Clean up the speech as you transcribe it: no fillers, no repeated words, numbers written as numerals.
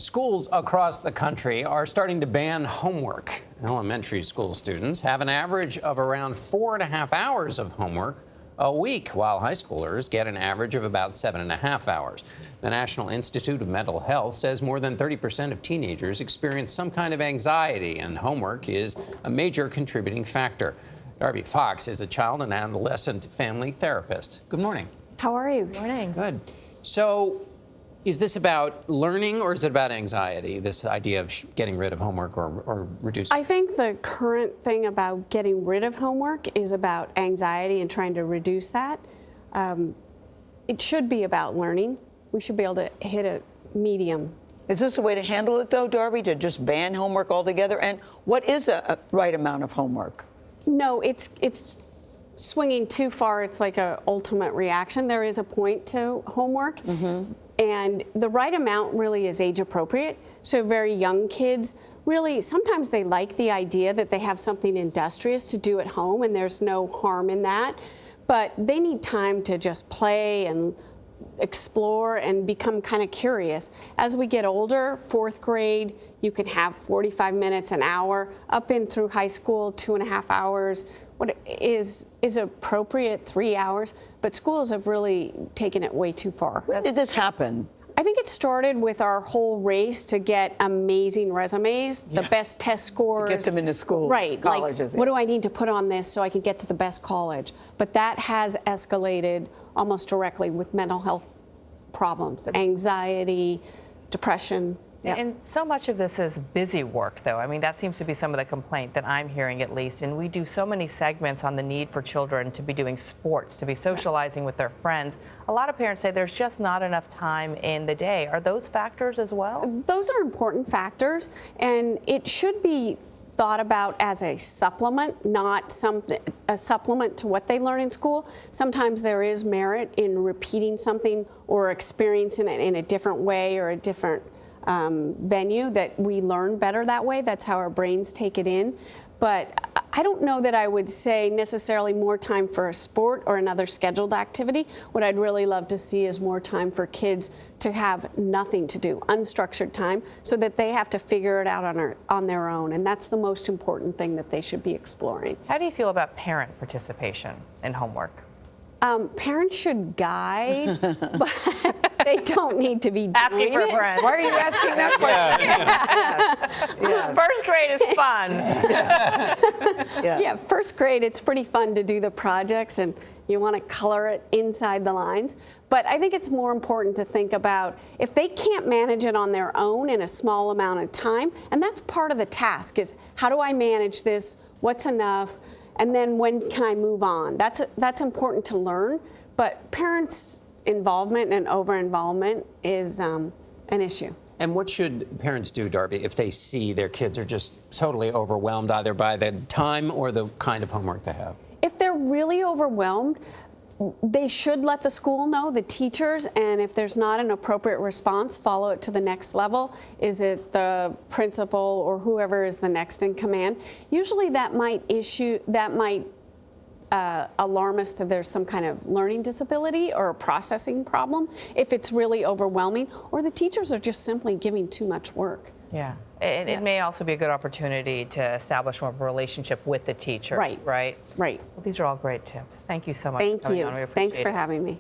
Schools across the country are starting to ban homework. Elementary school students have an average of around 4.5 hours of homework a week, while high schoolers get an average of about 7.5 hours. The National Institute of Mental Health says more than 30% of teenagers experience some kind of anxiety, and homework is a major contributing factor. Darby Fox is a child and adolescent family therapist. Good morning. How are you? Good morning. Good. So, is this about learning or is it about anxiety, this idea of getting rid of homework or reducing? I think the current thing about getting rid of homework is about anxiety and trying to reduce that. It should be about learning. We should be able to hit a medium. Is this a way to handle it, though, Darby, to just ban homework altogether? And what is a right amount of homework? No, it's swinging too far. It's like an ultimate reaction. There is a point to homework. And the right amount really is age appropriate. So very young kids, really, sometimes they like the idea that they have something industrious to do at home, and there's no harm in that. But they need time to just play and explore and become kind of curious. As we get older, 4th grade, you can have 45 minutes, an hour, up in through high school, 2.5 hours. What is appropriate, 3 hours, but schools have really taken it way too far. When did this happen? I think it started with our whole race to get amazing resumes, the best test scores. To get them into schools, right, colleges. Like, what do I need to put on this so I can get to the best college? But that has escalated almost directly with mental health problems, anxiety, depression. Yep. And so much of this is busy work, though. I mean, that seems to be some of the complaint that I'm hearing, at least. And we do so many segments on the need for children to be doing sports, to be socializing with their friends. A lot of parents say there's just not enough time in the day. Are those factors as well? Those are important factors, and it should be thought about as a supplement, not a supplement to what they learn in school. Sometimes there is merit in repeating something or experiencing it in a different way or a different venue, that we learn better that way. That's how our brains take it in. But I don't know that I would say necessarily more time for a sport or another scheduled activity. What I'd really love to see is more time for kids to have nothing to do, unstructured time, so that they have to figure it out on their own. And that's the most important thing that they should be exploring. How do you feel about parent participation in homework? Parents should guide, but they don't need to be doing Asking for a it. friend. Why are you asking that question? Yeah. First grade is fun. Yeah, 1st grade, it's pretty fun to do the projects, and you want to color it inside the lines. But I think it's more important to think about if they can't manage it on their own in a small amount of time, and that's part of the task, is how do I manage this? What's enough? And then when can I move on? That's important to learn, but parents' involvement and over-involvement is an issue. And what should parents do, Darby, if they see their kids are just totally overwhelmed either by the time or the kind of homework they have? If they're really overwhelmed, they should let the school know, the teachers, and if there's not an appropriate response, follow it to the next level. Is it the principal or whoever is the next in command? Usually that might alarm us that there's some kind of learning disability or a processing problem if it's really overwhelming, or the teachers are just simply giving too much work. Yeah. It may also be a good opportunity to establish more of a relationship with the teacher. Right. Right? Right. Well, these are all great tips. Thank you so much. Thank for coming you. on. We appreciate Thanks for it. having me.